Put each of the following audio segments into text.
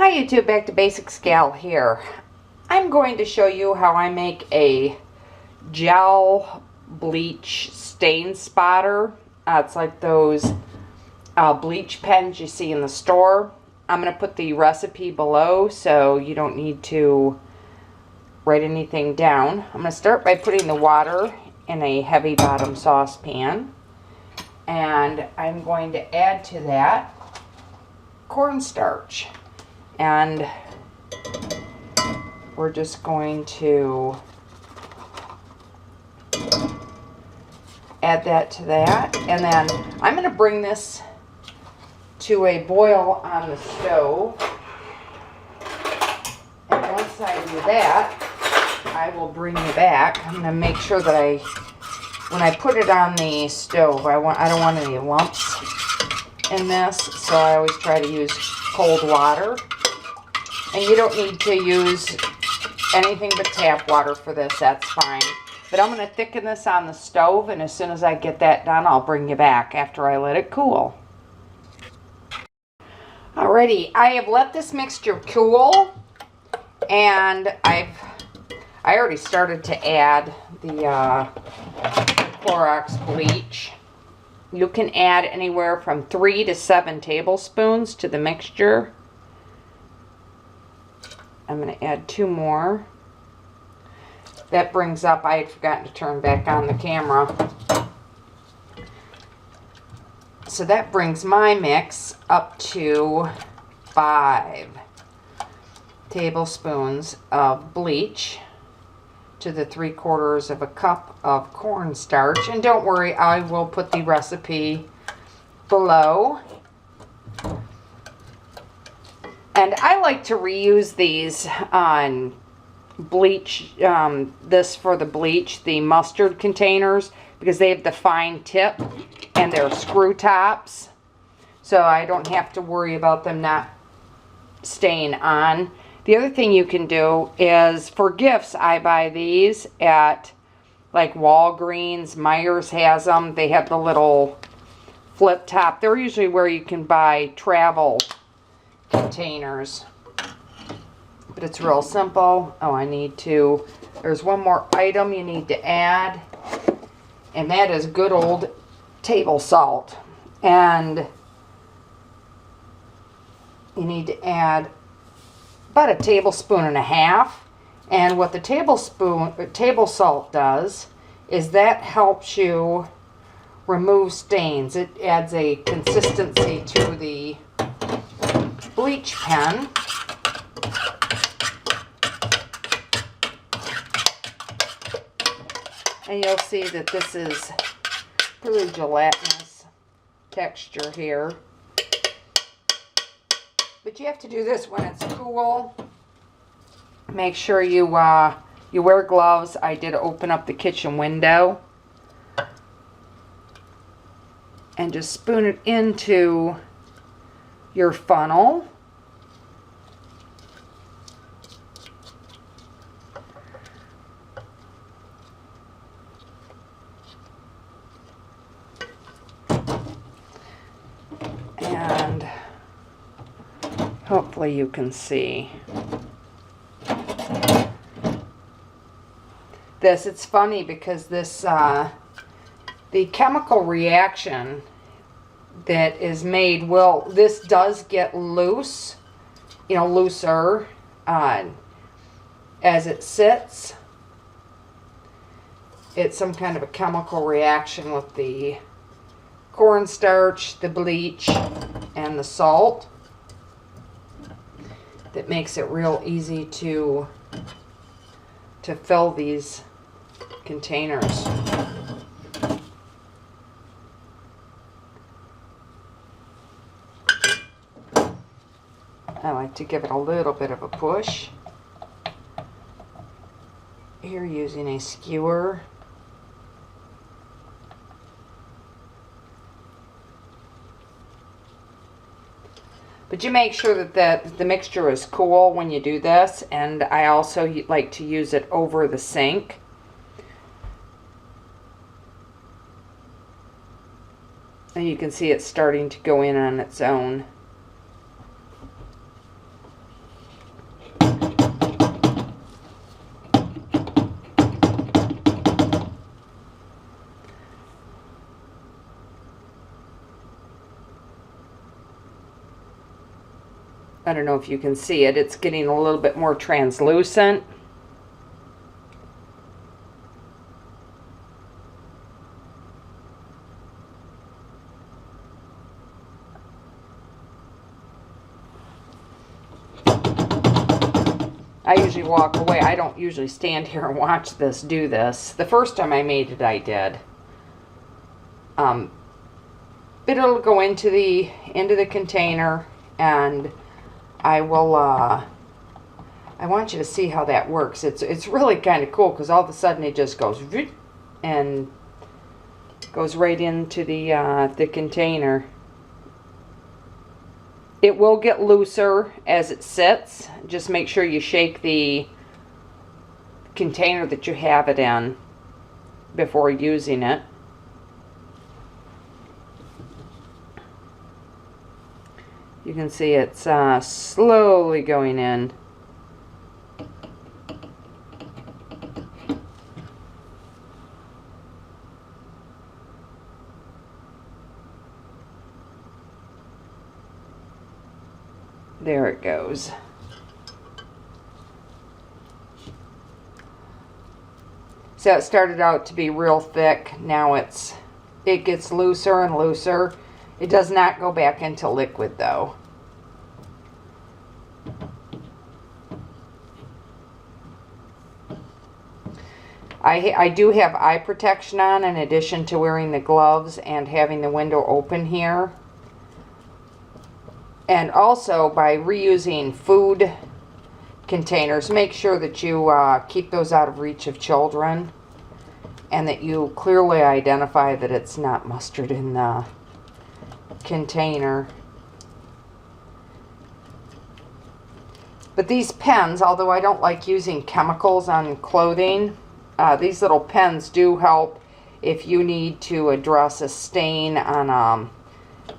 Hi YouTube, back to Basics Gal here. I'm going to show you how I make a gel bleach stain spotter. It's like those bleach pens you see in the store. I'm going to put the recipe below so you don't need to write anything down. I'm going to start by putting the water in a heavy bottom saucepan, and I'm going to add to that cornstarch. And we're just going to add that to that, and then I'm going to bring this to a boil on the stove, and once I do that I will bring you back. I'm going to make sure that when I put it on the stove, I don't want any lumps in this, so I always try to use cold water. And you don't need to use anything but tap water for this, that's fine. But I'm going to thicken this on the stove, and as soon as I get that done, I'll bring you back after I let it cool. Alrighty, I have let this mixture cool, and I already started to add the Clorox bleach. You can add anywhere from 3 to 7 tablespoons to the mixture. I'm going to add 2 more. That brings up, I had forgotten to turn back on the camera. So that brings my mix up to 5 tablespoons of bleach to the 3/4 of a cup of cornstarch. And don't worry, I will put the recipe below. And I like to reuse these on bleach, this for the bleach, the mustard containers, because they have the fine tip and they're screw tops. So I don't have to worry about them not staying on. The other thing you can do is, for gifts, I buy these at like Walgreens. Myers has them. They have the little flip top. They're usually where you can buy travel containers, but it's real simple. Oh, there's one more item you need to add, and that is good old table salt. And you need to add about 1.5 tablespoons. And what the table salt does is that helps you remove stains. It adds a consistency to the bleach pen. And you'll see that this is really gelatinous texture here. But you have to do this when it's cool. Make sure you wear gloves. I did open up the kitchen window. And just spoon it into your funnel. And hopefully you can see this. It's funny because this the chemical reaction that is made, this does get loose, looser as it sits. It's some kind of a chemical reaction with the cornstarch, the bleach, and the salt that makes it real easy to fill these containers. I like to give it a little bit of a push. Here, using a skewer. But you make sure that the mixture is cool when you do this, and I also like to use it over the sink. And you can see it's starting to go in on its own. I don't know if you can see it. It's getting a little bit more translucent. I usually walk away. I don't usually stand here and watch this do this. The first time I made it, I did. But it'll go into the container, and I will. I want you to see how that works. It's really kind of cool because all of a sudden it just goes and goes right into the container. It will get looser as it sits. Just make sure you shake the container that you have it in before using it. You can see it's slowly going in. There it goes. So it started out to be real thick. Now it gets looser and looser. It does not go back into liquid though. I do have eye protection on in addition to wearing the gloves and having the window open here. And also, by reusing food containers, make sure that you keep those out of reach of children, and that you clearly identify that it's not mustard in the container. But these pens, although I don't like using chemicals on clothing, these little pens do help if you need to address a stain on a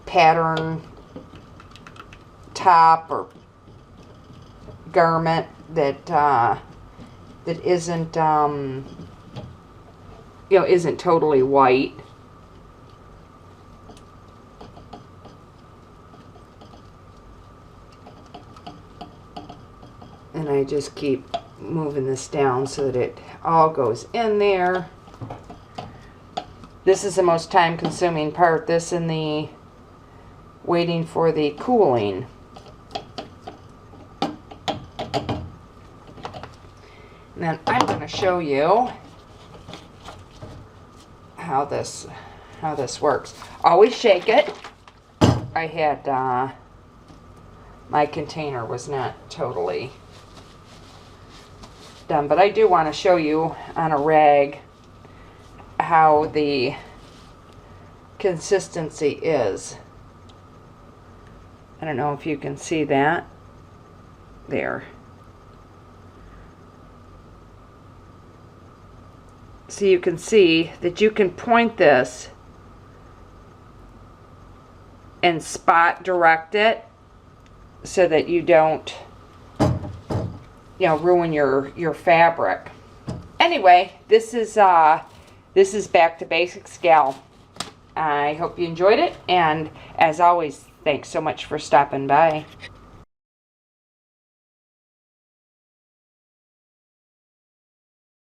pattern top or garment that isn't isn't totally white. And I just keep moving this down so that it all goes in there. This is the most time consuming part, this and the waiting for the cooling. And then I'm going to show you how this works. Always shake it. I had my container was not totally done, but I do want to show you on a rag how the consistency is. I don't know if you can see that. There. So you can see that you can point this and spot direct it so that you don't, ruin your fabric. Anyway, this is Back to Basics Gal. I hope you enjoyed it, and as always, thanks so much for stopping by.